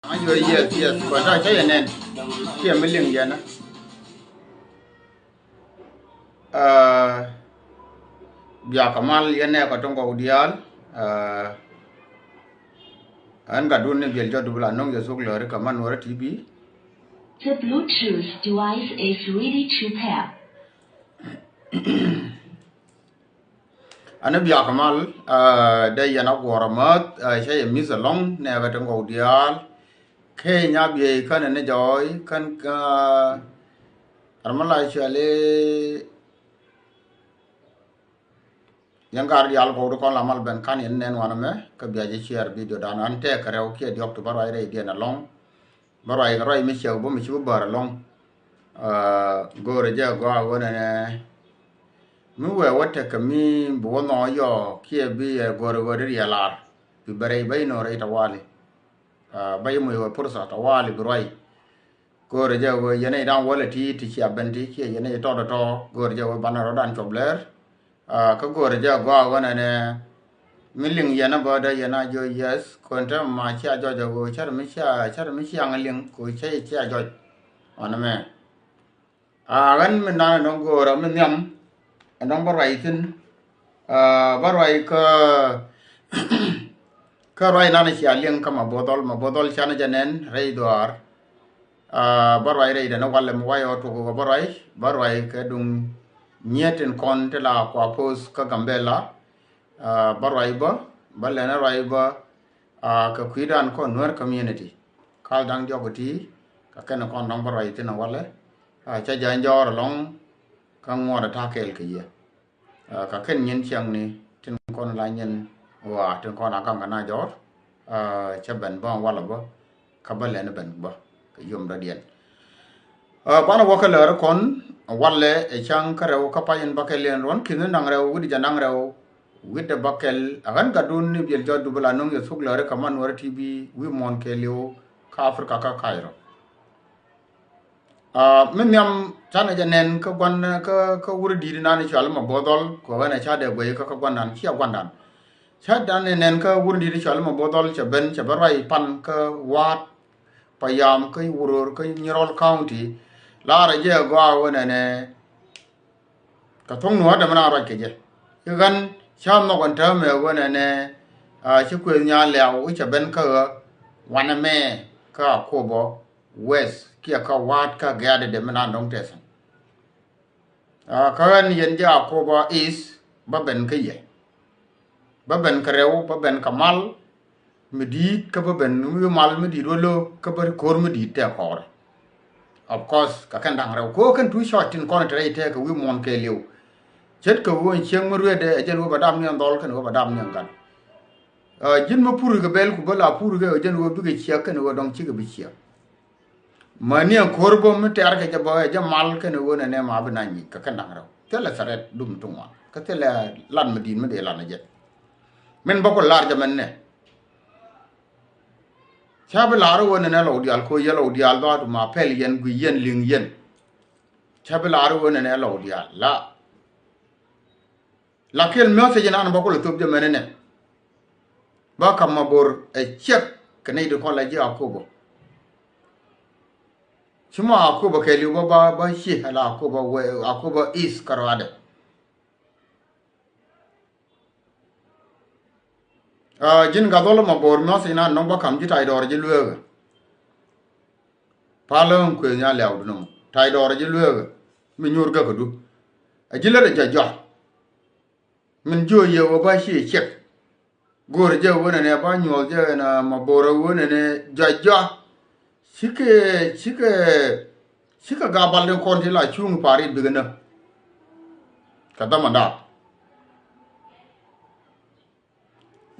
Yes, but I say and then here million yen. Bia kamal yen ko tongo dial. An ga dunne biel jodu bla nong yesu glore kaman wora TV. The Bluetooth device is ready to pair. Ana bia kamal de yana gwara mat say mis along ne ga tongo dial. Ke nya bi kan ne joy kan ka armala chale yang gar dial ko ko la mal ben kan yen nen wana me ka biya je share video dan ante kare o ke diok to baro ire dia na long baro ai roi mi chew bo mi chu bar long gore ja go wona ne mi we wata ka mi bo no yo ke bi gore gore ya lar bi bare bay no re ta wali bay mo yo pursa ta wali broi gore ja go yene dan wala ti ci abandi ke yene to gore ja go banaro dan chobler ka gore ja go wona ne miling yana bada yana jo yes konta ma cha jo jo go char mi cha ngaling ko cha jo ona me ran min na no go ra min yam ndong barai tin barai ka rai na ni cha ling kama ma bodol chana janen rei doar barai rei da na wale mo wayo to go barai ka dung nyeten kon te la kwa pos ka gambela barai ba balena rai ba ka kuidan ko nuer community kal dang jogoti ka ken ko ndong barai tin wale cha jan jor long ka ngora ta kel ke ye ka ken nyen chiang ni tin kon la nyen wa tin kon akam kana jor cha ben ba wala ba ka balena ben ba ka yom da dien bana wakala kon walle e chang kare ka payen bakelen ron kin nang rew wudi janang rew widde bakel agan gadun ni biel joddu bala nong ye suglare kaman wara TV wi mon ke liu ka afrika ka kairo min yam tana janen ka gwan ka wuri di na ni chalma bodol ko wana chade boy ka gwanan chi gwandan chadan nen ka wuri di chalma bodol cha ben cha barai pan ka wat payam ka wuror ka nyirol county lara je go wana ne ka tong no da mana ra ke je gan cham no kan ta me wana ne chi kwe nya lew cha ben ka wana me ka ko bo west kia ka wat ka gade de mana dong tesen kan yen ja ko ba is ba ben ka ye ba ben ka rew ba ben ka mal midit ka ba ben mi mal midit wolo ka bar kor midit te kor of course ka kan dang rew ko kan tu short tin kon tre te ka wi mon ke liu chet ka wo cheng mu re de jen wo ba dam nyan dol kan wo ba dam nyan kan jin ma puru ga bel ku bala puru ga jen wo bi ga chia kan wo dong chi ga bi chia mani korbo mi ter ke jabo ja mal ke ne wona ne ma bina ni ka kan raw tele saret dum tungwa ka tele lan medin me de lan je men bako lar ja men ne chabe laro wona ne lo dial ko yelo dial do ma pel yen gu yen ling yen chabe laro wona ne lo dial la kel message nan bako lo tob je men ne ba kam mabor e check ke ne de ko la ji akobo Cuma aku bakal liu ba sih lah aku ba is karo ada. Jin gadol ma bor ma sina nong ba kam ji tai dor ji lueg. Palong ku nya lew dum. Tai dor ji lueg. Mi nyur ga kudu. Ajila de jaja. Min jo ye ba sih chek. Gor je wona ne ba nyol je na ma bor wona ne jaja. Sika gabal den konti la chung pari bigana kata manda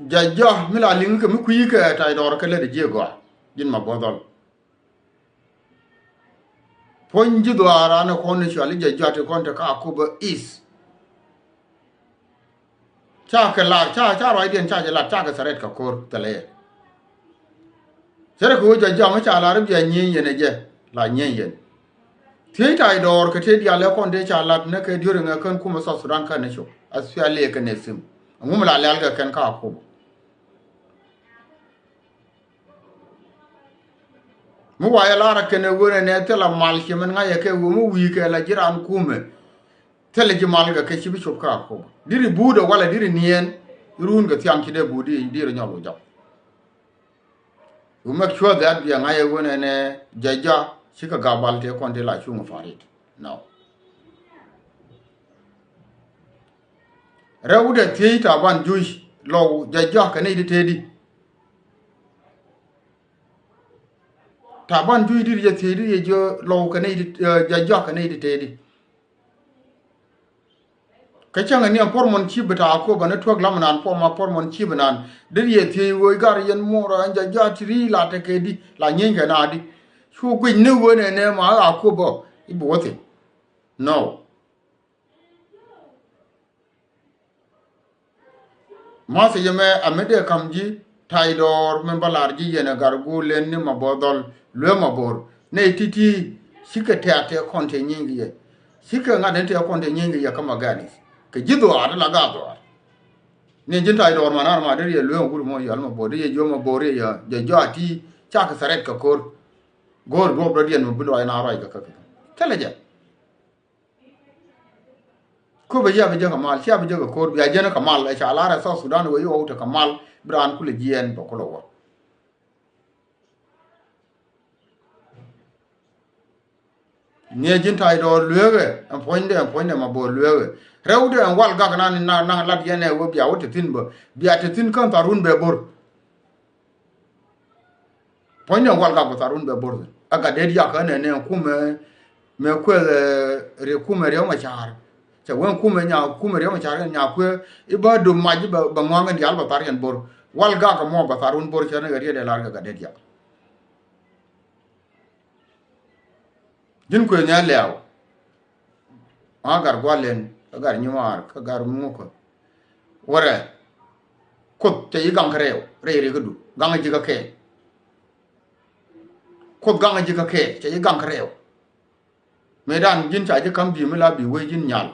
jajja mila ling ke mi kuyi ke tay dor ke le de jego jin ma bodol ponji do ara na konni shali jajja te konta ka kuba is cha ke la cha roi den cha la cha ke saret ka kor tele sere ko jajja ma cha la rub ya nyen yene je la nyen yen Tiai tai dor ke te dia le kon de cha lat ne ke diure nga kan kuma sa sudan kan ne sho asfia le ke ne sim ngum la le alga kan ka ko mu waya lara kene wone ne tela mal ki men nga yake wo mu wi ke la jiran kume tele ji mal ga ke ci bi chop ka ko diri budo wala diri nien run ga tiam ki de budi diri nyalo jaw you make sure that bi nga ye wone ne jaja sika gabal te kon de la chungu farit now rewde teita ban juish lo jaja kane di tedi taban juish di je tedi ye jo lo kane di jaja kane di tedi kachanga ni pormon chibata ko bana twag lamnan po ma pormon chibanan dir ye te wo gar yen mora jaja tri la te kedi la nyenga na di chu gwin ne wone ne ma akobo ibote no Masa yeme amede kamji taidor membalarji yene gargu lenni mabodol le mabor ne titi sike teate konte nyingi ye sike ngade te konte nyingi ye kama gani ke jido ada la gado ne jin taidor manar ma der ye le nguru mo yal mabor ye jo mabor ye je jati chaka saret ka kor gor do do yen mo bulo ay na ray ka teleje ko be ya be jaga mal sia be jaga kor biya jena kamal la cha lara sa Sudan wo yo ta kamal bran kule jien to ko lo ne jin tay do luwe en poinde ma bo luwe rewde en wal ga na lat yene wo biya wote tin bo biya te tin kan tarun be bor poinde wal ga bo tarun be bor aga de ya kan ne kume me ko re kume re ma char cha wen kume nya kume re ma char nya ko iba do maji ba nganga di alba tarian bor wal ga ka mo ba tarun bor cha ne gari de lar ga de ya jin ko nya lew agar gwalen agar nyumar agar muko wore ko te yigang kreo re gudu ganga jiga ke ko ganga jiga ke te yigang kreo medan jin cha ji kam bi mila bi we jin nyal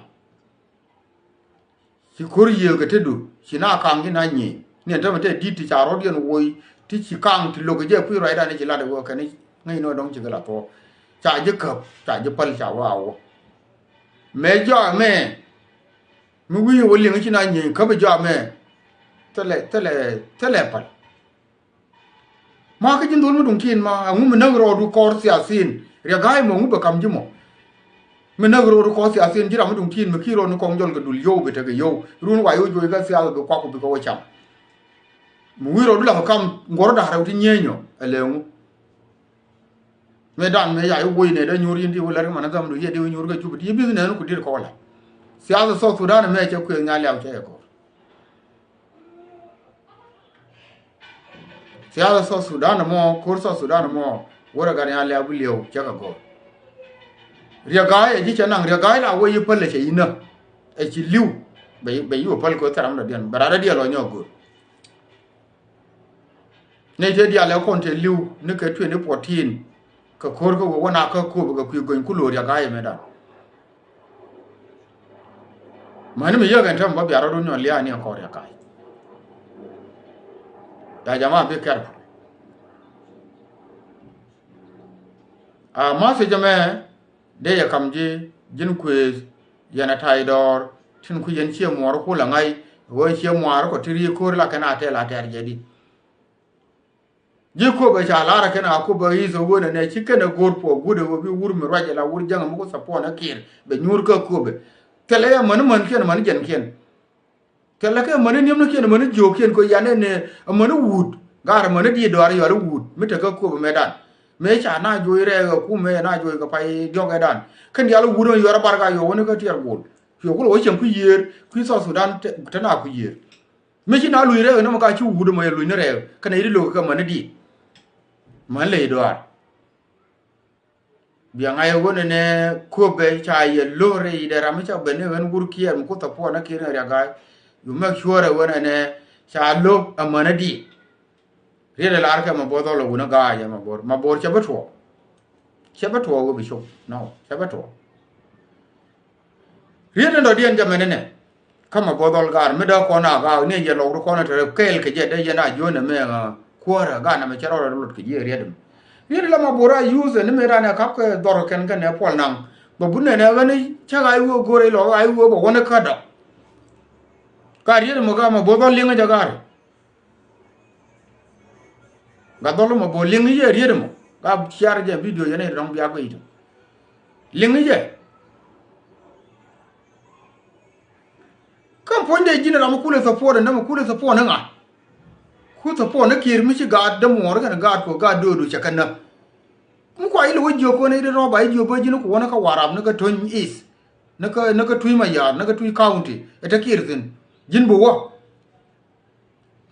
si kuriye ga tedu sina kangi na nyi ne ta mate diti cha rodian woi ti chi kang ti logo je pu raida ne ji la de wo kani ngai no dong ji ga la to cha ji kap cha ji pal cha wa wo me jo me mi wi wo ling chi na nyi ka be jo me tele pal ma ka jin dol mu dong kin ma ngu me nang ro du kor sia sin ria gai mo ngu ba kam ji mo me nagro ro ko sia sin jira mu dum tin me kiro no kong jol ga dul yo be te ga yo run wa yo jo ga sia ga kwa ko bi ko cham mu wiro dula ko kam ngoro da rawti nyenyo elengu me dan me ya yo boy ne da nyori ndi wala ma na gam do ye de nyori ga jubi ye bi ne no ku dir ko wala sia ga so Sudan me che ku nya law che ko sia ga so Sudan mo ko so Sudan mo wora ga nya law bu lew che ga go riagai ji chanang riagai la wo yi pelle che ina e ci liw be yu pal ko taram da dian barara dia lo nyogo ne je dia le kon te liw ne ke twe ne protein ka kor ko wona ka ko ga ku gon ku lo riagai me da mani me yoga ntam ba biara do nyon lia ni ko riagai da jama be kar ma se jama de ya kamje jin kwez yana taidor tin ku yen che mor ko la ngai wo che mor ko tiri ko la kana te la ter jadi ji ko ba cha lara kana ko ba yi zo wona ne ci kana gor po gude wo bi wur mi raje la wur janga mo sa po na kir be nyur ka ko be tele ya man ken man jen ken tele ka man nem no ken man jo ken ko yane ne man wud gar man di do ar yo wud mi te ka ko be medan me cha na joire ga ku me na joy ga pai dioga dan kan ya lu wuro yora barga yo woni ga tiar bol yo ko wo chen ku yer ku so Sudan ta na ku yer me chi na lu re no ka chi wudo mo lu ne re kan iri lo ka man di man le do ar bi nga yo woni ne ko be cha ye lo re ide ra me cha be ne wen gur kier mu ko ta po na kier ra ga you make sure woni ne cha lo amanadi rele la arka ma bodo lo guna ga ya ma bor chabatwo go bisho no chabatwo rele ndo dien jamene ne kama bodo ga me da ko na ga ne je lo ko na tere kel ke je de je na jo ne me ga kwara ga na me charo lo ke je redem ni la ma bora use ni me rana kap ke dor ken ken ne pol nang ba bunne ne ga ni cha ga wo gore lo ai wo ba wona ka da ka ri mo ga ma bo do linga jagar ga do mo bo linga ye ri mo ga share je video ye ne dong bia ko ito linga je kan ponde jina la mo kule support na mo kule support na nga ku support na kir mi ci ga da mo ga ga ko ga do do chakanna mu ko ile wajjo ko ne ro ba jo ba jina ko wona ka warab na ka ton is na ka tui ma yar na ka tui county eta kir tin jin bo wa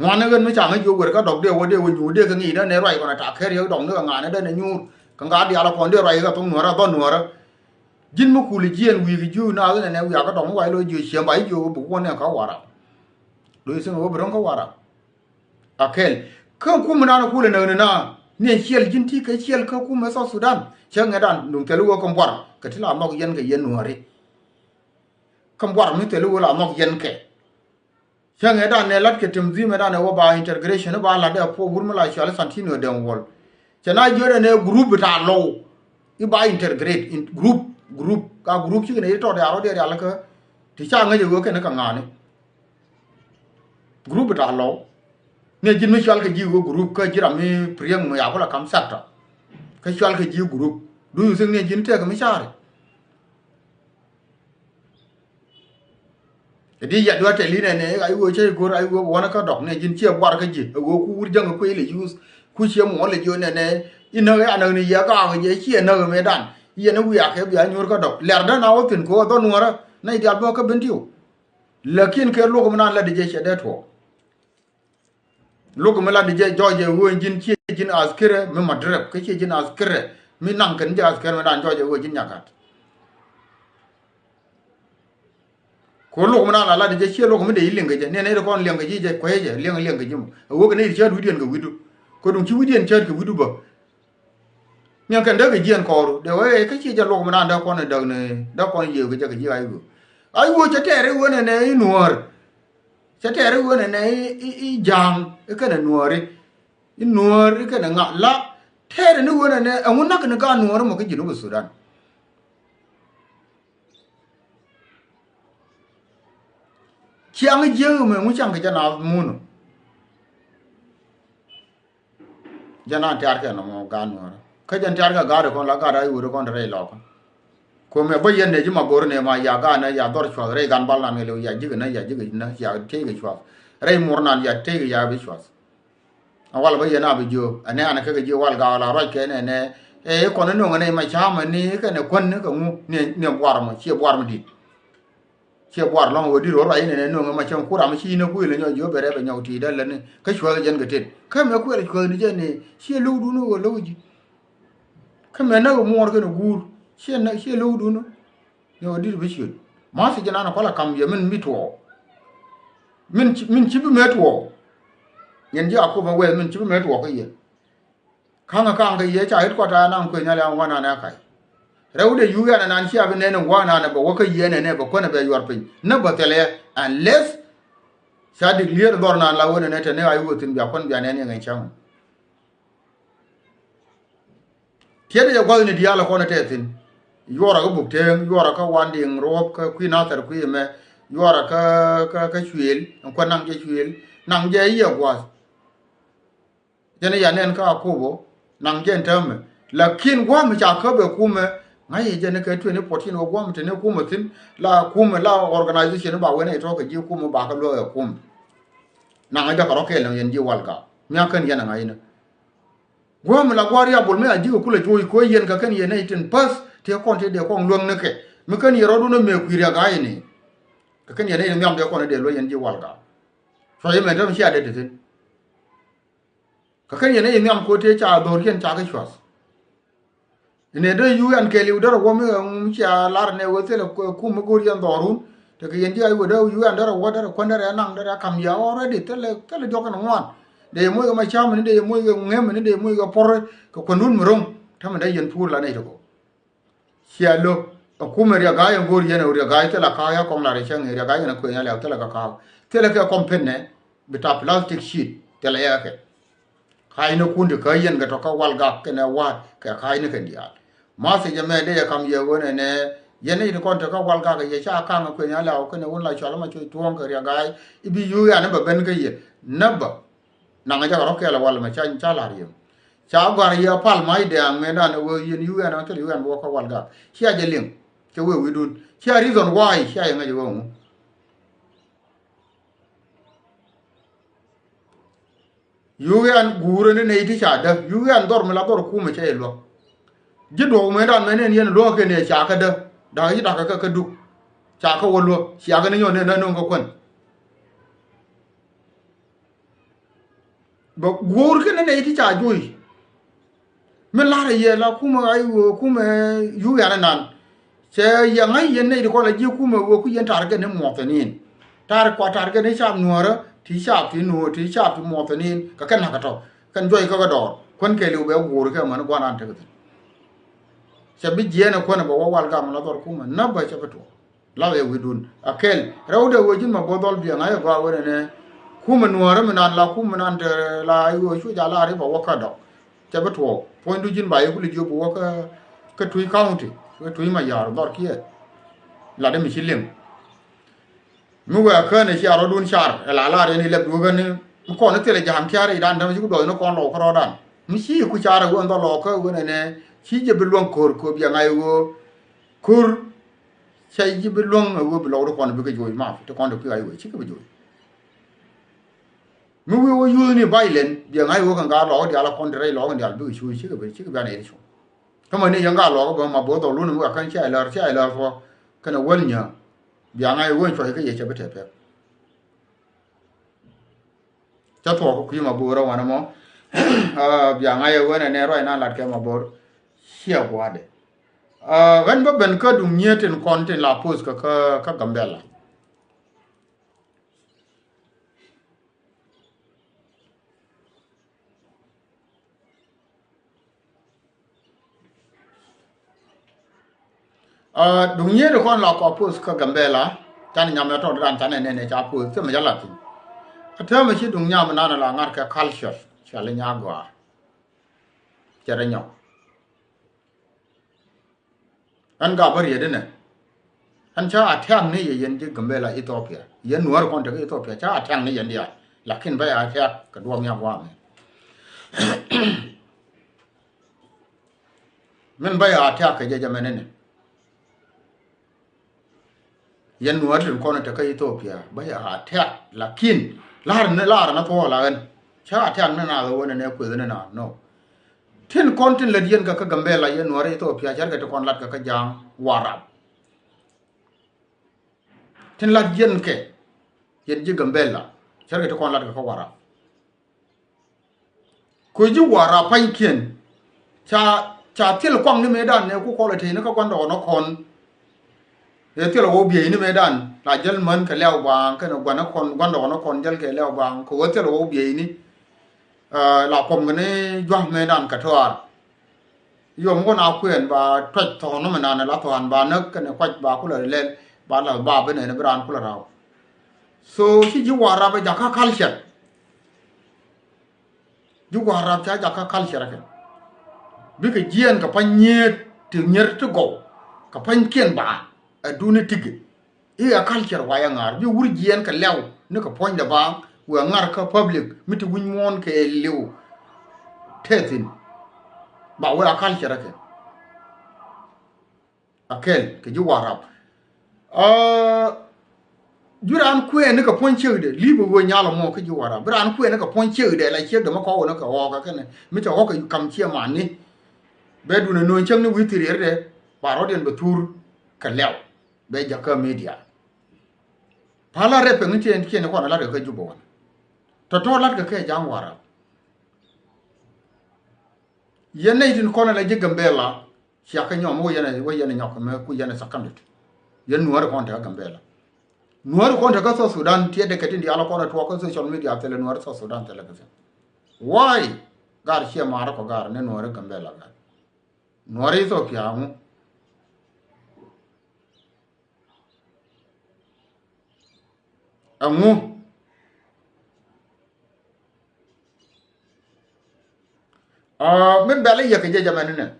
ngwana gan mi chang jo wer ka dok de wo de wo nyu de ka ngi da ne rai ko na ta kher yo dong ne nga ne da ne nyu ka ga di ala ko de rai ka tong nuara don nuara jin mu kuli jien wi gi ju na ne ne ya ka dong wai lo ju xiam bai jo bu ko ne ka warab lo se ngo bron ka warab akel kan ku mun na kule na ne chiel jin ti ka chiel ka ku ma so Sudan che ngadan dum telu ko mbor ka ti la nok yen ga yen nuari kam war mi telu la nok yen ke che ngadan ne lat ke tumzi me dan wo ba integration ba la da po burma la chale santino den wol che na jore ne group ta lo I ba integrate in group ka group chi ne to da ro de ala ka ti cha nga jo ke na ka ngane group ta lo ne jin mi chal ka ji go group ka jira mi priang mo ya ko la kam sakta ka chal ka ji group du sing ne jin te ka mi chare di ya do te li ne ai wo che go ai wo wona ka dok ne jin che war ka ji go ku wur jang ko ile use ku che mo le jo ne ina ga ana ni ya ka ga je che na me dan ye na wi ya ke bi anur ka dok ler da na wo tin ko do nuara na di albo ka bentiu lakin ke lo ko na la de je che de to loko mala di je joje wo jin chi jin askere me madrep ke chi jin askere mi nan kan je askere me dan joje wo jin nyakat ko loko mala la di je chi loko me de ilinga je ne ne ko linga je ko je linga je wo ne je du dien ga widu ko dum chi widien che ga widu ba nyan kan da ga jien ko de we ke chi je loko mala da ko ne da ko ye ga je ga ji ai wo che tere wo ne inuor che tere wo ne I jang e kana nuore nuore kana ngala tere ni wo ne amuna kana ga nuore mo ke jinu Sudan chiang je me mu chang ga na munu jana tar ka no mo ga nuore ka jan tar ga ko la ga ra yu ko re lo ko me ba yen ne ji ma bor ne ma ya ga na ya dor chwa re gan bal na me lo ya ji na ya te ga chwa re mornan ya te ga ya bi chwa awal ba yen abi jo ane ana ka ji wal ga la ro ke ne e ko no ne ma cha ma ni ka ne kon ne ka mu ne bwar ma chi bwar ma di chi bwar lo wo di ro ai ne no ma cha ku ra ma chi ne ku le nyo jo bere be nyo ti da le ne ka chwa jen ga tet ka me ku le ko ni je ne chi lu du no wo lo ji ka me na mo ro ke no gur she lo du no yo dir be shi ma se jana na kola kam ye min mitwo min ci bi metwo yen ji akoma we min ci bi metwo ko ye kanga kanga ye cha it ko ta na ko nya la wana na kai rewde yu ya na nan ci abi ne wana na ba waka ye ne ba ko na be yor pin na ba tele unless sa de lier dor na la wona ne te ne ay wotin bi akon bi ne ngai cham tiede ya gwal ne diala ko na tetin yora ga bukte yora ka wanding rob ka kwina tar kwime yora ka chwel ko nang je chwel nang je ye gwas jene ya nen ka akobo nang je ntame lakin gwa mi cha ka be kume ngai jene ka 2014 gwa mi tene kume tin kume la organization ba wena to ka ji kume ba ka lo ya kume nang ga ka ro ke lan yen ji walga mi akan yana ngai na gwa mi la gwari abul me aji ko le joy ko yen ka kan yen itin pas te konte de ko luang ne ke mi kan yero du no me kwira ga ni ka kan yen ne mi am de ko ne de lo yen ji walga so ye me dam shi ade de ka kan yen ne mi am ko te cha do ken cha ga shwas ne de yu an ke li do ro mi cha lar ne wo te ko mo gor yan dorun te ke yen ji ay wo do yu an do wo do ko ndare nang da kam ya already te le jokan ngwan de moy ma cham ni de moy ngem ni de moy ga por ko nun mrum tam da yen pur la ne to sialo ko me ya ga yan gor yen o ya ga te la ka ya ko la re chen ya ga yen ko ya la ka te la ka kompenne bita plastic sheet te la ya ke khai no kunde ka yen ga to ka wal ga ke na wat ka khai ne kan dia ma se je me de kam ye wona ne yen ni kon to ka wal ga ye cha ka ma ko nya la ko ne won la cha ma chu tuong ka ya ga ibi yu ya ne ba ben ka ye nabba na ga ja ro ke la wal ma cha cha la ri cha gwa ya pal mai de ang me na ne wo yin yu ya na to yu ya bo ka wal ga chia je ling ke we wi dun chia reason why chia ya ga je wo yugan guru ne ne ti cha da yugan dor me la dor ku me che lo ji do me dan me ne yen lo ke ne cha ka da yi da ka du cha ka wo lo cha ka ne yo ne na no ko kon ba guru ke ne ti cha ju me la re ye la ku me ai wo ku me yu ya nan che ya ngai yen ne ko la ji ku me wo ku yen tar ke ne mo te nin tar kwa tar ke ne cha nuora ti cha ti nu ti cha ti mo te nin ka ken ha ka to kan joy ka ga dor kon ke lu be guru ke man gwa nan te se bi jena ko na bo wal ga man dor ku man na ba che beto la we widun akel rawde wo jin ma bodol bi ngai gwa wona ne ku man nuora man la ku man de la ai wo chu ja la ri bo ka do che beto point du jin ba yu li jo bo ka tui county ka tui ma yar dor ki la de mi chilim mu wa ka ne cha ro dun char la re ni le du ga ne ko ne tele jam tiare dan da ju do no ko lo ko dan mi chi ku chara wo ndo lo ko wona ne chi je bilong kor ko bi ngai wo kur chai je bilong wo bi lo ko ne bi ga joy ma to ko ne ku ai wo chi ka bi joy mu wo yu ni bailen bi ngai wo kan ga lo di ala kon re lo kan di al bi chu chi ka bi ne chu to ma ne yang ga lo ko ma bo do lu nu kan chai la fo kana wal nya bi ngai wo choi ka ye che bete pe cha to ko ku ma bo ra wa na mo bi ngai wo ne roi na lat ke ma bo sia gwa de gan ba ben ka dum nyeten konten la pos ka gambela dum nyete kon la ko pos ka gambela tan nyam to dan tan ne cha pos se ma jala tin ata ma chi dum nyam na la ngar ka culture cha le nya gwa cha re nyo an ga bar ye de ne an cha athang ne ye yen ji gambela Ethiopia yen nuar kon te Ethiopia cha athang ne yen dia lakin ba ya cha ka duang nya gwa men ba ya ta ka je jamane ne yen nuar tin kon te ka Ethiopia ba ya ta lakin lar na to la en cha athang ne na lo ne ku ne na no tin kon tin le yen ka gambela yen nuar Ethiopia cha ka te kon lat ka jang warab tin lat yen ke yen ji gambela cha ka te kon lat ka warab ko ji warab pankien cha til kwang ni medan ne ku ko le te ne ka kwan do no kon e til wo bi ni medan la jel man ka lew bang ka no gwan kon gwan do no kon jel ke lew bang ko til wo bi ni la kom ne jwa medan ka twar yom ko na kwen ba twet to no menan la to an ba ne ka ne kwat ba ku le ba la ba be ne bran ku la raw so si ji warab ja ka culture ji warab cha ja ka culture ka bi ka jien ka panyet ti nyer to go ka pan kien ba adune tigi e a culture wa ya ngar bi wur jien ka lew ne ka pon da ba wa ngar ka public miti wun mon ke lew tetin ba wa culture ka akel ke ji warab juran kwe ne ka pon chegde libo wo nyalo mo ka ji warab bran kwe ne ka pon chegde la chegde ma ko ne ka ho ka ne mi to ho ka kam chia man ni bedu ne no chang ni witiri de baro den betur ka lew be jaka media pala repe ngi en kene ko na la ka jubo to la ka jang wara yene din ko na la je gambela sia ka nyom wo yene nyok me ku yene sakandit yen nuar ko ta gambela nuar ko ta ka so Sudan tie de ka tin di ala ko na to ko social media tele nuar so Sudan tele ka why gar sia mara ko gar ne nuar gambela gar nuar Ethiopia mu amu men bele ye ke je jamani ne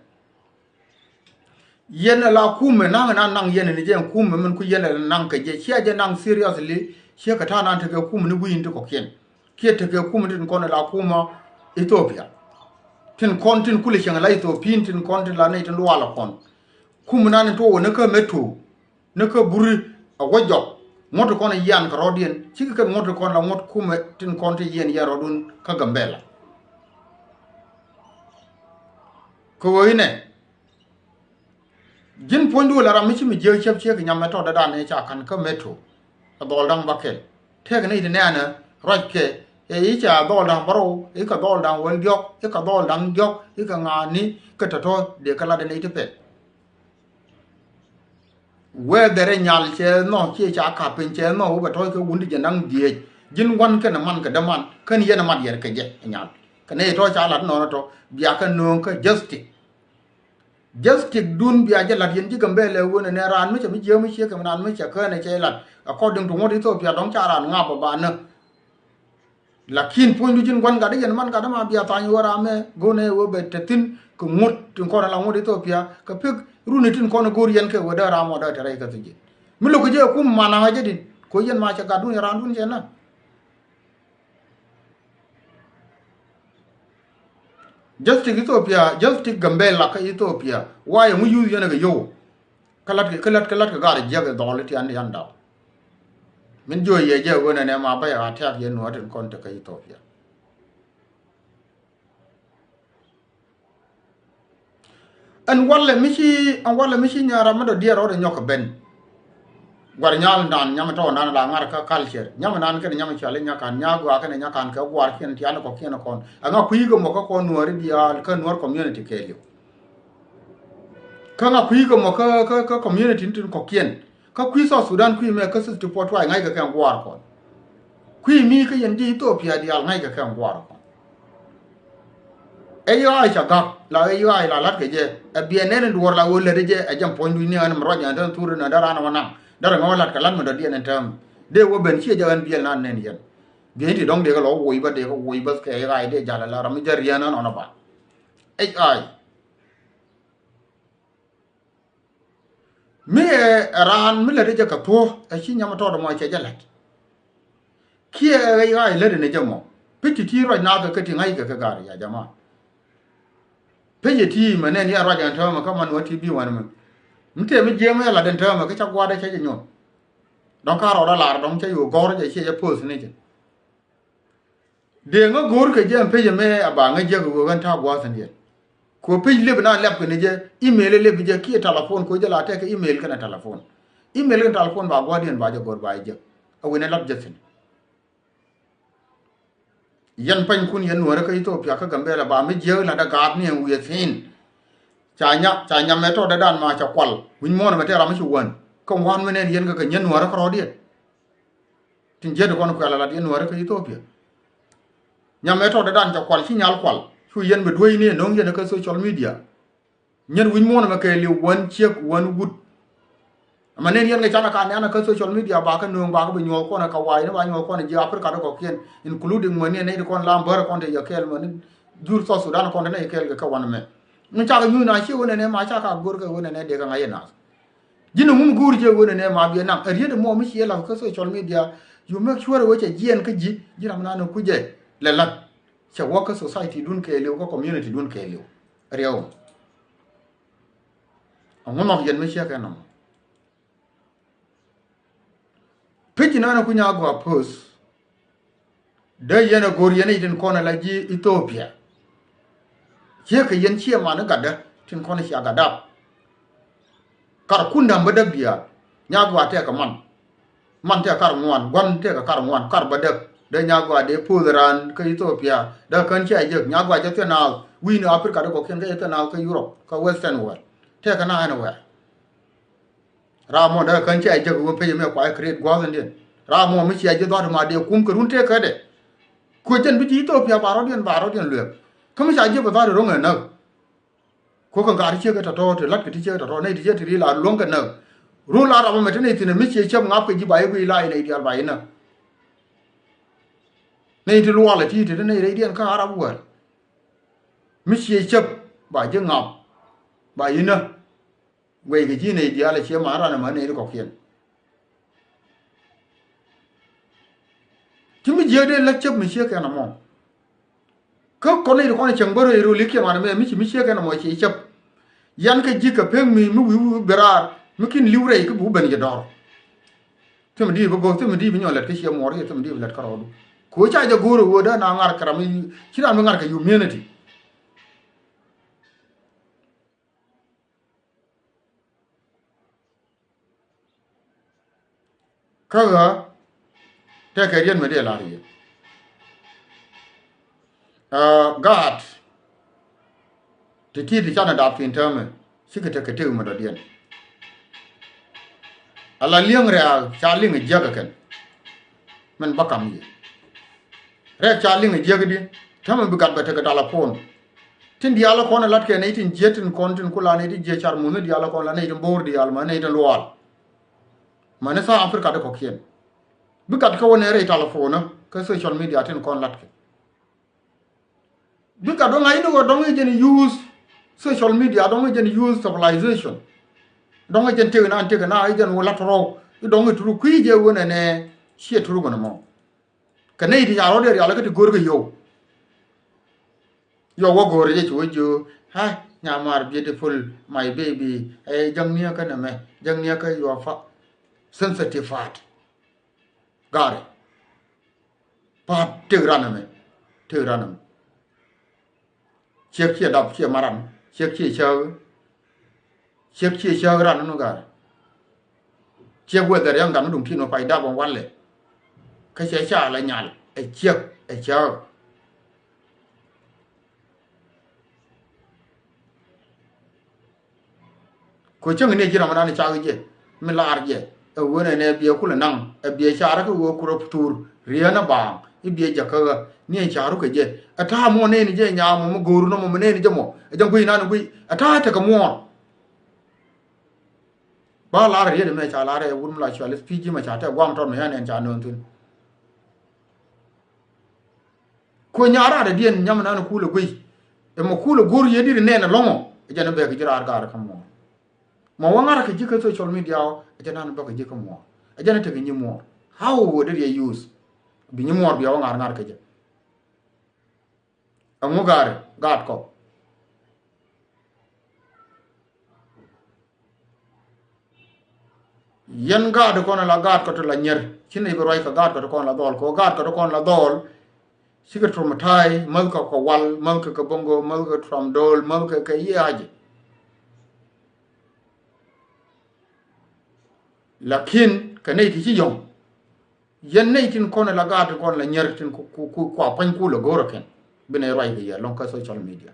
yen la kume nang yen ni je kume men ku yen nang ke je chia je nang seriously chia ka ta nan te ke kume ni buin to ko ken ke te ke kume tin kon la kuma Ethiopia tin kon tin kule chen la Ethiopia tin kon tin la ne tin wala kon kume nan to ne ka metu ne ka buri a wajok moto kon yan ka rodien chi ka moto kon la mot kume tin kon te yen ya rodun ka gambela ko ine jin pondu la ramichi mi je chep che nyam meto da ne cha kan ka meto a dol dang bakel te ga ne de ne na rajke e yi cha dol dang baro e ka dol dang wel gyok e ka dol dang gyok e ka nga ni ka to de kala de ne te pe we dere nyal che no che cha ka pen che no ba to ke wundi je nang die jin wan ke na man ka da man kan ye na mat yer ke je nyal ka ne to cha lat no to bia ka no ka just dun biya jalat yen ji gambele wona ne ran mi mi je mi che kam nan mi che ka ne che lat according to what Ethiopia dong cha ran nga ba na lakin point jin gon ga de yen man ga da ma biya ta ni wara me gone wo be tetin ko mut tin ko la ngodi Ethiopia ka pek runi tin ko no gor yen ke wada ra mo da tare ka tije mi lo ko je kum mana ha jedin ko yen ma cha ga dun ran dun je na just Ethiopia just gambela ka Ethiopia why mu yu yen ga yo kalat ka gar jage dole ti andi anda min jo ye je wona ne ma ba ya ta ye no den kon ta ka Ethiopia an walla mishi nyara ma do diero de nyok ben war nyal dan nyama to nan la ngar ka culture nyama nan ke nyama chale nyakan nyago aka ne nyakan ka war ken ti an ko ken kon anga kuigo mo ko nuori dia ka nuor community kelio kanga kuigo mo ka community tin ko kien ka kui so Sudan kui me ka su to potwa ngai ka kan war kon kui mi ka yen di Ethiopia dia ngai ka kan war kon eyo ai cha ga la eyo ai la lat ke je e bienen duor la wo le je e jam point ni an mro nya dan turu na dara na wana dara ngolat ka lan mo do dien entam de wo ben chi jagan biel nan nen yen bienti dong de ga lo wo iba de ko wo iba ke ga de jala la ram jar yana no ba ai me ran mi le je ka to e chi nyama to do mo che jalat ki e ai le de ne jamo piti ti ro na ga ka ti ngai ga ga ya jama peje ti manen ya rajan tama kama no TV wan man mte mi jema la den tama ka chagwa da che nyon don ka ro da la don che yo gor je che post ne je de nga gor ke je peje me aba nga je go gan ta gwa san je ko peje le bana lep ne je email le bi je ki telephone ko je la te ke email kana telephone ba gwa den ba je gor ba je awu ne lab je sin yan pan kun yan nuara ka Ethiopia ka gambela ba mi je la da gab ni wu yin cha nya me to da dan ma cha kwal win mo na me te ra mi chu wan ko wan me ne yen ga nyen nuara ka ro die tin je do kon ko la di nuara ka Ethiopia nya me to da dan cha kwal chi nyal kwal chu yen be duoi ni no yen ka social media nyen win mo na me ke li wan chek wan wut manen yen ga chana ka na ka social media ba ka no ba ka be nyo ko na ka wai na ba nyo ko na ji Africa ko kien including money ne ko la bar ko de yakel man jur so Sudan ko ne yakel ga ka wan me mun cha ga na chi wona ne ma cha ka gor ga wona ne de ga ngai na jinu mum gur je wona ne ma bi na ariye de mo mi chi la ka social media you make sure we che jien ka ji jira na no ku je le la che wo ka society dun ke le ko community dun ke le riyo on mo yen mi chi ka na piji na ku nya go post da yana gor yana idin kona la ji Ethiopia ke ka yen chi ma na gada tin kona shi agada kar kunda mbadag biya nya go ate ka man te kar ngwan gon te ka kar ngwan kar badag da nya go de pulran ka Ethiopia da kan chi aje nya go aje te na wi na Africa da ko ken ga te na ka Europe ka western world te ka na anywhere ramo da kan ci aje ko pe me ko ay create gwazen den ramo mi ci aje do ma de kum ko runte ka de ko jen bi Ethiopia baro den le kam ci aje ba do ronga na ko kan ga ri ce ga to lat ki ce to ne di je ti la longa na ru la ra ma tene tine mi ci ce ngap ji ba yi la ina ideal ba ina ne ti lu wala ti ne re den ka arabu wa mi chia chập ba je ngọc ba ina quay cái chi này dia là chia mà ra là mà này nó có khiên chứ mi je de la chập mi chia cái nào mong có con này con chẳng bơ rồi liếc mà mi chia cái nào mà chia chập yan cái gì cái phèn mi berar mi kin liu ray cái bù bên cái đó thế mà đi bao thế mà đi bên nhau lật cái chia mỏ thế mà đi lật cái đó ko cha ja guru wo da na ngar karami chi na ngar ka humanity kaga ta ka riyan me de la ri god ti chana da fin term shi ka ta ka te ma da dian ala liang ra cha ling ja ka kan man bakam yi re cha ling je gidi tama bi gat ba ta dala pon tin di ala kon lat ke ne tin jetin kon tin kula ne di je char mun di ala kon la ne tin bor di ala ma ne tin loal mane sa afrika de ko kien bi gat ko ne re telephone ka social media tin kon lat ke bi gat do ngai no do ngai je use social media do ngai je use civilization do ngai je te na ai je no lat ro do ngai tru kwi je wona ne she tru mo mo cái thì nhà nó để là cái gor cái yo wo gor je chuju ha nhà mar beautiful my baby jang nia ka na me jang nia ka yo fa sensitive fat gare pa te grana me chiếc chia đập chia maran chiếc chia chơi ran nó gare chiếc quê der yang dam dum pino pai da bon walle cái xe xa là nhal ai chiếc ai chơi ko chang ne jira mana cha ge mi lar je e wona ne biya kula nan e biya chara ko wo kuro tur riana ba e biya jaka ni charu ke je ata mo ne ni je nya mo goru no mo ne ni je mo e jang gui na no gui ata ta ka mo ba lar ye me cha lar e wun la cha le piji ma cha ta gwang ton me ne cha non tun ko nyara da dien nyam na no kula gui e mo kula goru ye dir ne na longo e jana be ke jira ar ka mo ma wangara ke jika social media ajana no baka jika mo ajana te nyi mo how would they use bi nyi mo bi wangara ngar ke je amu gare gat ko yen gad ko na la gat ko to la nyer chine bi roy ka gat ko to la dol ko gat ko to la dol sigat from thai mal ko wal mal ko bongo mal ko from dol mal ko ke yaje lakin ka nei ti yong yen nei tin kon la ga kon la nyer tin ku pan ku lo goro ken bene rai ga ya lon ka social media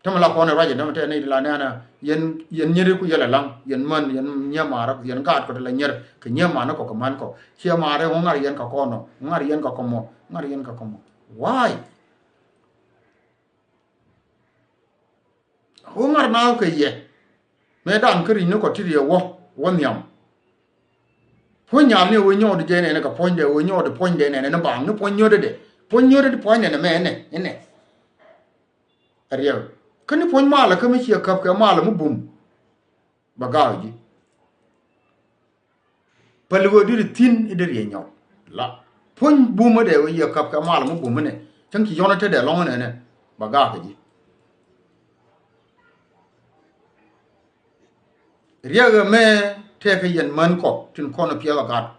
tam la kon rai na te nei la na yen nyere ku yela lang yen man yen nyamara yen ga ko la nyer ke nyama na ko man ko sia mare ho ngar yen ka kono ngar yen ka komo ngar yen ka komo why ho ngar na ke ye me dan kri no ko ti wo nyam po nyam ne wo nyodo je ne ka ponde wo nyodo ponde ne na bang no ponyo de ponde ne me ne ariyo kan pon mala ka mi chi kap ka mala mu bum bagaji palwo dir tin idir ye nyaw la pon bum de wo ye kap ka mala mu bum ne chang ki yona te de long ne bagaji riyaga me teka yen man ko tin kono piela gat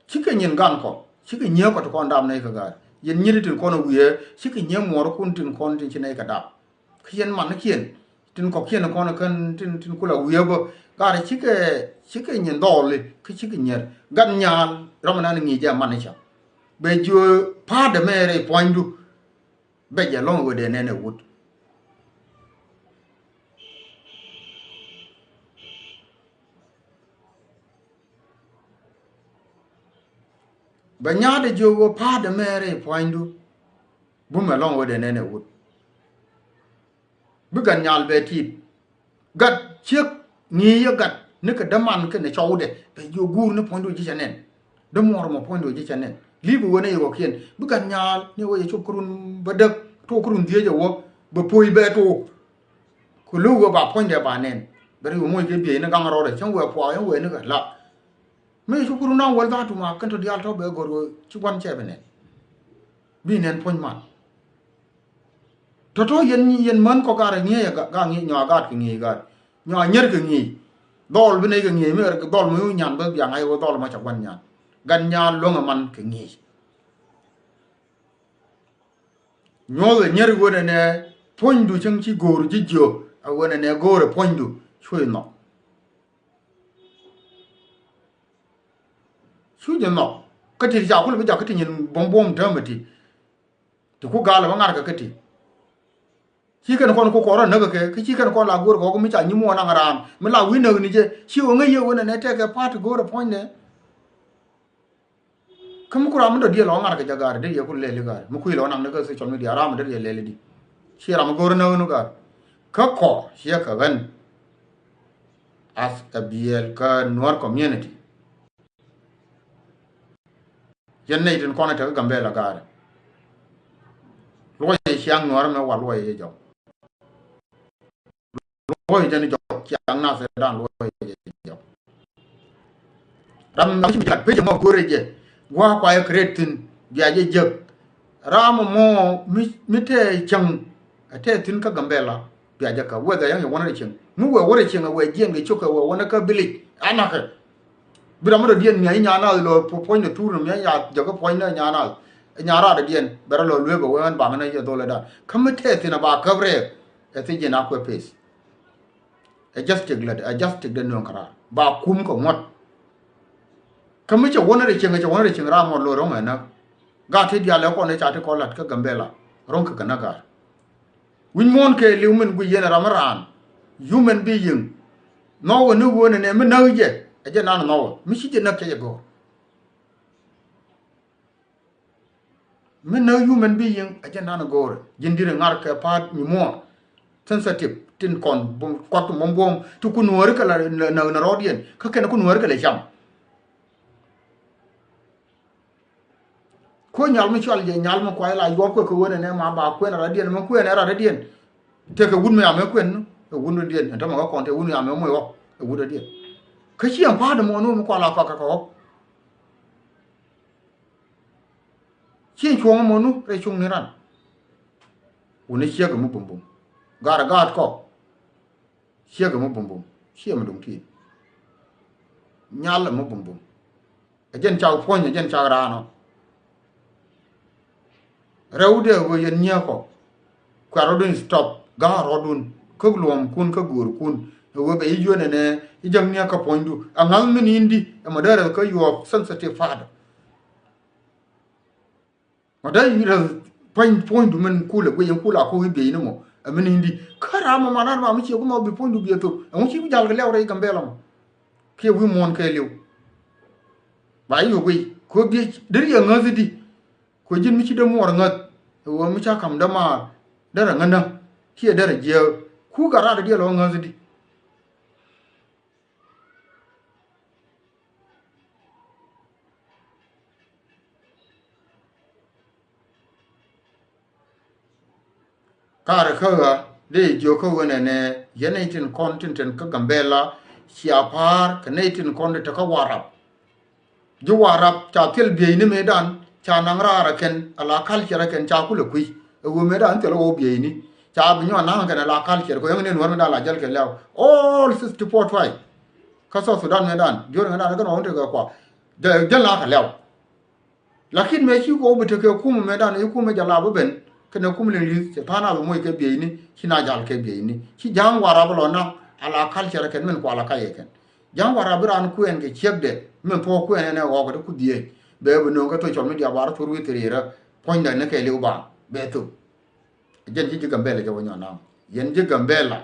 chika nyen gan ko chika nye ko to kon dam ne ka gat yen nyiri tin kono wiye chika nye mor kun tin kon tin chine ka dam kien man kien tin ko kien kono kan tin kula wiye bo gat chika nyen dole ki chika nyer gan nyal ramana ni ja man cha be jo pa de mere pointu be ja long wo de ne wut banyade jogo pa de mere pointu bu me long wo de ne wut bu gan nyal be tit gat chek ni ya gat ne ka daman ke ne chawde be jo gur ne pointu ji chanen de mor mo pointu ji chanen libu wona yo kien bukan nyal ni wo chu kurun badak to kurun die jo wo be poi be to ku lu go ba point de ba nen bari wo mo ke bi na gang ro de chen wo po yo we ne ga la me chu kurun na wal da tu ma kan to dial to be go chu wan che be ne bi nen point ma to yen man ko ga re ngi ga ngi nya ga ki ngi ga nya nyer ke ngi dol bi ne ke ngi me ke dol mu nyan ba yang ai wo dol ma cha wan nyan gan nya lo nga man ke ngi nyo ga nyer go ne point du chang chi go ru ji jo a wo ne go re point du chui no chu je no ka ti ja ku le ja ka ti nyin bom bom ta ma ti to ku ga la ba ngar ka ti chi kan kon ko ko ra na ga ke chi kan kon la go ko mi cha ni mo na ngaram mi la wi na ni je chi o ngai yo ne te ka part go re point ne kam ku ra mo do di lo ngar ka ja ga de ye ku le le ga mu ku lo nang ne ga se chon mi di ara mo de ye le le di chi ra mo go re na nu ga ka ko chi ka gan as a BL ka Nuer community yen ne tin kon ta ga gambe la ga lo ye chiang Nuer me wa lo ye jo lo ye ni jo chiang na se dan lo ye jo ram na chi ka pe mo go re je wa kwa ye kretin ya je je ram mo mi te chang te tin ka gambe la ya je ka wa ga yang wona re ching mu wa wore ching wa je ngi chuka wa wona ka bili anaka bira mo dien mi nya na lo point tour mi ya je ka point na nya na nya ra de dien bera lo lwe ba wan ba na ye do le da kam te tin ba ka bre e ti je na ko pace adjusted the no kara ba kum ko ngot kam che wona re ching ra mo lo ro na ga te dia le ko ne cha te ko lat ka gambela ron ka na ga win mon ke liu men gu yena ramaran human being no wona wona ne me na je aje na no mi shi je na ke go me na human being aje na no go jindire ngar ka pa mi mo sensitive tin kon ko to mom bom to ku nuor ka la na rodien ka ken ku nuor ka le jam ko nyal mi chal je nyal mo ko la yo ko wona ne ma ba ko na radien mo ko na radien te ka wun me am ko en wun dien ta ma ko te wun am mo yo wun dien ka chi am pa de mo no mo ko la ka ko chi chuong mo no re chung ni ran woni chi ga mo bum bum gara gat ko chi ga mo bum bum chi mo dum ti nyal mo bum bum ajen chaw phon ajen chaw ra no rewde go yen nya ko kwarodun stop ga rodun ko glom kun ka gur kun wo be yone ne ijam nya ka pondu angal min indi e madara ka yo sensitive father madai ira point men kula go yen kula ko be ni mo amin indi karama manan ma mi ci ko mo be pondu bi to mo ci jall ga lewre gambela mo ke wi mon ke lew ba yo go ko bi dir ya ngazidi ko jin mi ci de mo ngat wo mi cha kam da ma dara ngana ki dara je ku gara da dia lo ngazidi kare kaga de joko wona ne yenaitin kontinten ka gambela si apar kanaitin konde ta ka warab ju warab cha tel be ni medan cha nangrara ken ala culture ken cha kula kui wo medan tel wo be ni cha bi nyo na kan ala culture ko yengene wor medan la jal ke law all 64 ka so sudan medan jor ngana kan on te ga kwa de jal la ka law lakin me chi ko be te ke kum medan yu kum jala bo ben kene kumle li se pana bo moy ke beini hina jal ke beini ci jang wara bo na ala culture ken men ko ala kaye ken jang wara biran ku en ke chebde men po ku en ne wo ko ku die be bo no ko to chon mi dia bar tur wi trira point ne ke li ba be to jen ji gambele jo nyo na yen ji gambela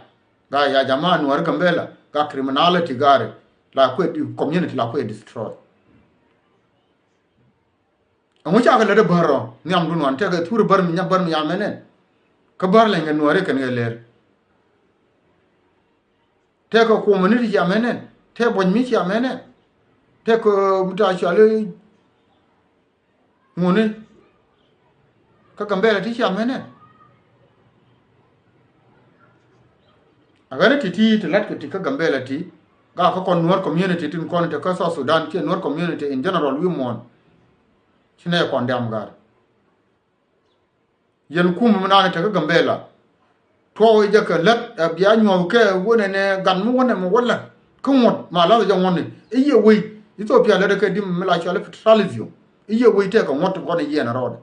ga ya jama'an war gambela ga criminality gare la ku community la ku destroy amu cha ga le baro ni am dun wan te ga tur bar mi ya menen ka bar le ngen wore kan ler te ko community ya menen te bon mi ya menen te ko muta cha le ngone ka gambela ti cha mene agane ti lat ka ti ka gambela ti ga ka kon nuor community tin kon te ka South Sudan ke nuor community in general we mon chine kon dam gar yen kum mana te ka gambela to je ka lat biya nyo ke wona ne gan mu wona mo wala ko ngot ma la ja woni iye we Ethiopia le ka dim mela chala petrolizio iye we te ka ngot ko ne yena rod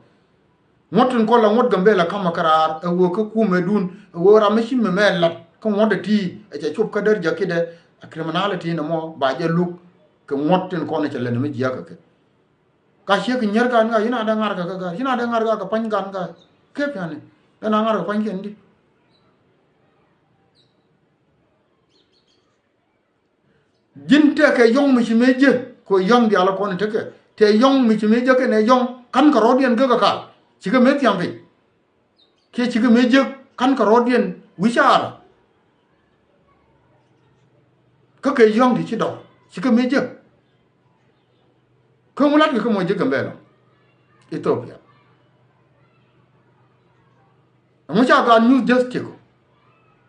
ngot ko la ngot gambela kama karar e wo ka kume dun wo ra mashi me mela ko ngot ti e che chup ka der jakide criminality no mo ba je luk ko ngot ko ne chele ne mi jiya ka she ka nyer kan ga ina da ngar ga ina da ngar ga ka pan gan ga ke pyane na ngar pan kendi jinte ke yong mi meje ko yong di ala ko ne te yong mi meje ke ne yong kan ka rodien ga ka chiga me tiam pe ke chiga meje kan ka rodien wishar ka ke yong di chi do chiga meje ko mulat ko mo je gambelo Ethiopia mo cha ga new justice ko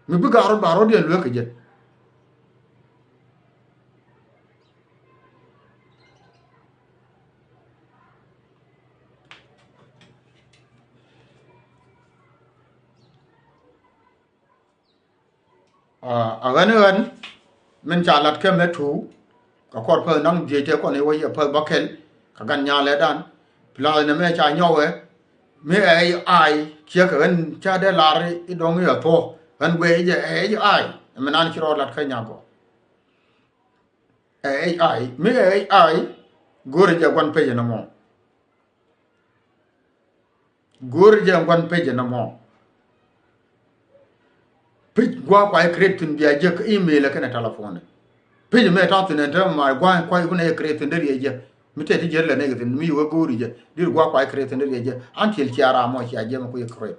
mi bu ga ro ba rodien lo ke je aganegan men chalat ke metu ka kor pe nang je te ko ne wo ye pe bakel ka gan nya le dan pla ne me cha nyowe me ai che ka gan cha de la ri I dong ye to gan we je ai men an chiro lat ka nya go ai me ai gore je gon pe na mo gore je gon pe na mo pej gwa kwa create biya je ka email ka na telephone pej me ta tun enta ma gwa kwa ku na create ndar ye je mi te ti je le ne ga mi wo gori je dir gwa kwa create ndar ye je antil ci ara mo ci aje ma ku ye create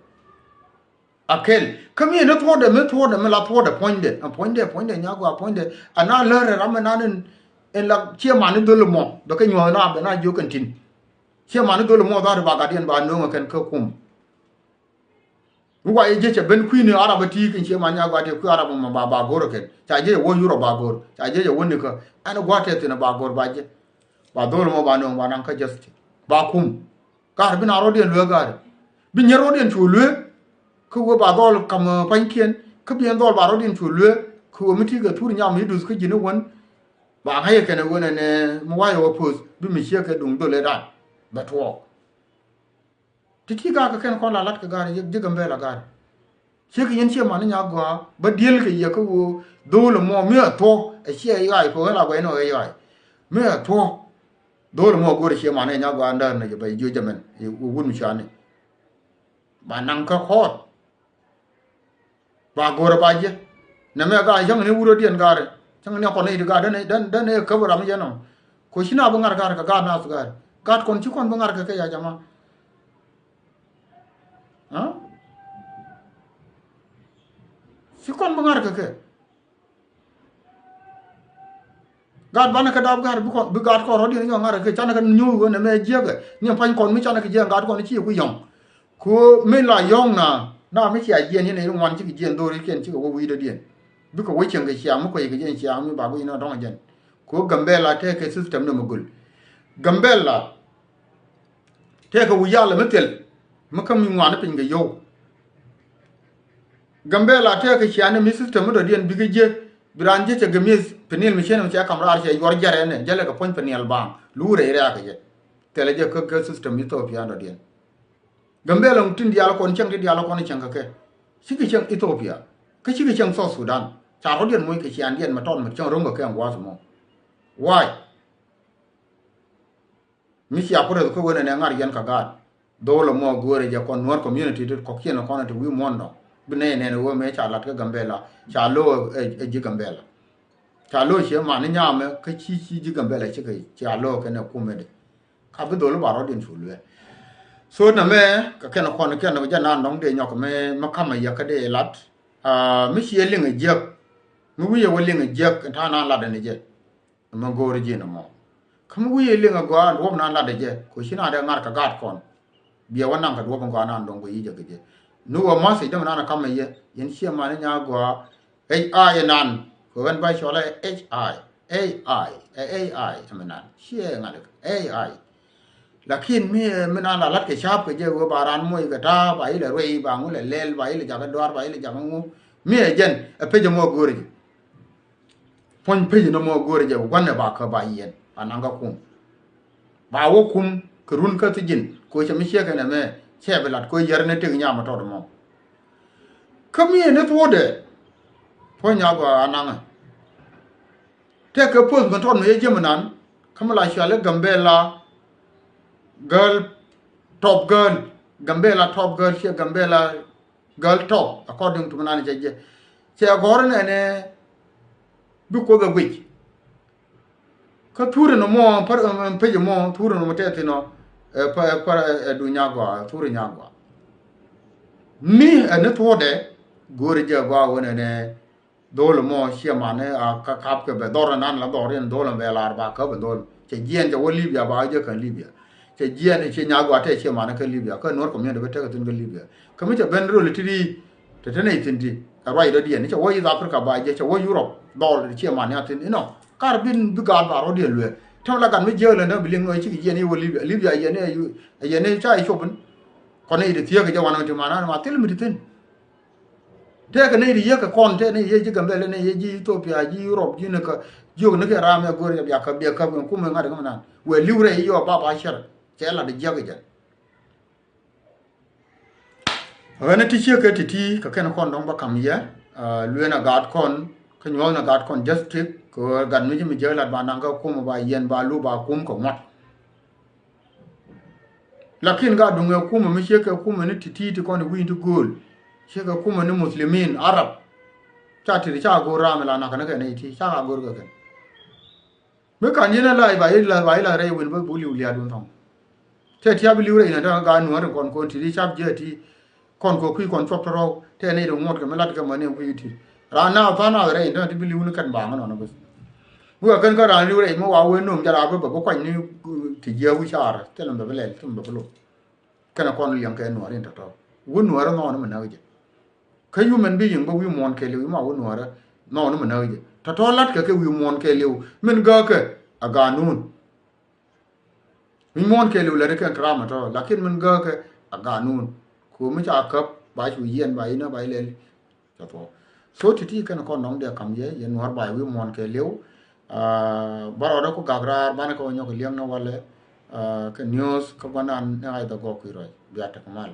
akel kami ne to de me la to de point de nya gwa point de ana le re ram na nen en la ci ma ne do le mo do ka nyo na be na jo kan tin ci ma ne do le mo da ba ga den ba no kan ka kum wa ye je ben queen araba ti kin che ma nya gwa te ku araba ma ba goro ken ta je wo euro ba goro ta je woni ko ana gwa te na ba goro ba je ba dole mo ba no ba nan ka just ba kum ka har bin aro den lo ga bin nyero den chu lo ko wo ba dole kam pan kien ko bien dole ba ro den chu lo ko mi ti ga tur nya mi dus ko jine won ba ha ye ken wona ne mo wa yo pos bi mi che ka dung dole da ba to tiki ga ka ken ko la lat ka gar je gambe la gar che ki yen che ma nya gwa ba diel ke ye ko do le mo me to e che ai ko la gwa no ai me to do le mo go che ma nya gwa ndar ne ba ju jamen e wun shane ba nan ka khot ba go ba je na me ga jang ne wuro dien gar jang ne ko ne ga dan ne ka ba me no ko shina ba ngar gar ka ga na su gar gat kon ci kon ba ngar ka ya jama si kon bangar ke gad bana ka dab gar bu gad ko rodi ni ngar ke chana ka nyu ne me jega ni pan kon mi chana ke je gad kon chi ku yong ko me la yong na me chi a je ni ne wan chi ke je do ri ken chi ko wi de dien bu ko wi chen ke sia mu ko ye ke je sia mu ba bu ina dong jen ko gambela te ke system no mugul gambela te ko wi yalla metel makam mi ngwana pin ga yo gambela te ka chiane mi system do dien bige je branje che gemis penil mi cheno che kamra che yor jare ne jale ka pon penil ba lure ire aka je tele je ka system Ethiopia do dien gambela mtin diala kon chang diala kon chang ka ke sigi chang Ethiopia ka sigi chang South Sudan cha ro dien moy ka chian dien ma ton ma chang rongo ka ngwa mo why mi sia pore ko wona ne ngar yen ka ga dole mo gore je kon nor community to ko kien ko na to wi mondo bine ne wo me cha lat ka gambela cha lo e ji gambela cha lo che ma ne nya me ka chi ji gambela che ka cha lo ka ne ku me de ka bu dole ba ro din chu le so na me ka ken ko ne ken ja na ndong de nyok me ma kama ya ka de lat mi chi ling e je mi wi ye wo ling e je ta na la de ne je ma gore ji na mo kamu wi le nga gwa ro na la de je ko shina da ngar ka gat kon biya wannan ka ro ban na ndon go yije ge nu wa ma sai da na kam ye yen shi ma nya gwa ai nan ko ban ba shola ai amanan shi nga de ai lakin mi na la lat ke shap ke je go baran moy ga ta ba ile roi ba ngu le lel ba ile jaga dwar ba ile jaga ngu mi jen e peje mo gori pon peje no mo gori je gwanne ba ka ba yen ananga kum ba wo kum kurun ka tijin ko chami sheka na me chebe lat ko yerne te nya ma to mo kami ne to de pon nya go ananga te ka pos ma ton me je manan kamala shale gambela top girl gambela top girl she gambela girl top according to manani jeje che agorne ne bu ko ga gwich ka ture no mo par peje mo ture no tete no pa du nyagwa ture nyagwa mi ne tode gore je gwa wona ne dole mo she mane a ka kap ke be dor nan la dor en dole be lar ba ka be dole che gien je wo libya ba je kan libya che gien che nyagwa te che mane ka libya ka nor ko mi de te ka tun ga libya ka mi che ben ro le tiri te te ne tindi ka rai do die ne che wo yi africa ba je che wo europe dol che mane atin no karbin du ga ba ro die lwe taw la gan mi je le na biling no chi gien ni wo libya ye ne cha i chobun ko ne de tie ga je wana ti mana ma til mi tin te ka ne ye ka kon te ne ye ji gambele ne ye ji ethiopia ji europe ji ne ka jog ne ka rame gore ya ka be ka ku me ngade ngana we liure yo ba sher che la de je ga wana ti che ka ti ka ken kon dong ba kam ye lue na gad kon ka nyol na gad kon just tik ko gan mi mi je la ba nang ka ku ba yen ba lu ba kum ko mat lakin ga dunga ku mi che ka ku ne ti kon wi to gol che ka ku ne muslimin arab cha ti cha go ram la na ka ne ti cha ga go ga ken me kan yin la ba ila re win ba bu li uli adun thong te ti abi li re na da ga nu ar kon ti cha je ti kon ko kui kon chop ro te ne do ngot ga melat ga mane ku yiti ra na fa na re ndo ti bi li uni kan ba ngano na bus bu kan ka ra li re mo wa we num ja ra ba ko kwa ni ti je wi char te lo ba le tum ba lo kana kon li yang ka no rin ta to wu no ra no na ma na je ka yu men bi yin ba wi mon ke li ma wu no ra no na ma na je ta to lat ka ke wi mon ke li men ga ke aga nun wi mon ke li la re kan kra ma to lakin men ga ke aga nun ko mi cha kap ba chu yen ba ina ba le ta to so ti kan kon nong de kam ye yen war ba wi mon ke lew baro da ko gagra ba na ko nyo ko liam no wale ke news ko banan ay da go ku roi biata kamal